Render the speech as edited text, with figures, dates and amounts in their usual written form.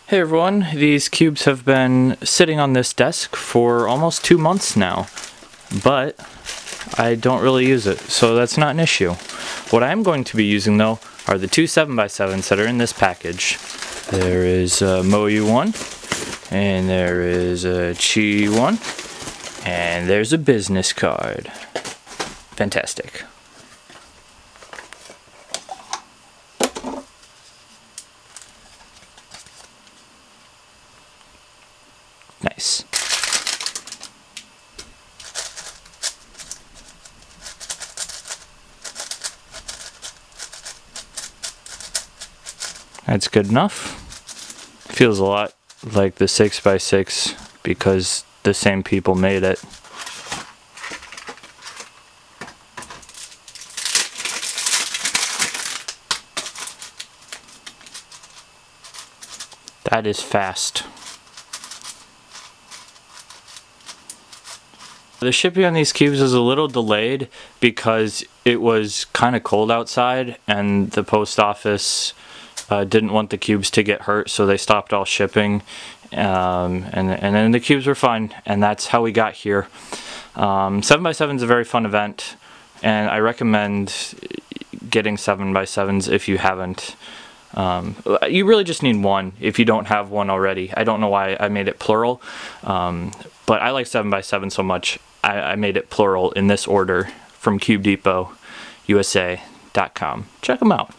Hey everyone, these cubes have been sitting on this desk for almost 2 months now, but I don't really use it, so that's not an issue. What I am going to be using though are the two 7x7s that are in this package. There is a MoYu one, and there is a QiYi one, and there's a business card. Fantastic. Nice. That's good enough. Feels a lot like the 6x6 because the same people made it. That is fast. The shipping on these cubes is a little delayed because it was kind of cold outside and the post office didn't want the cubes to get hurt, so they stopped all shipping, and then the cubes were fine, and that's how we got here. 7x7 is a very fun event, and I recommend getting 7x7s if you haven't. You really just need one if you don't have one already. I don't know why I made it plural, but I like 7x7 so much I made it plural in this order from QubeDepot USA.com. Check them out.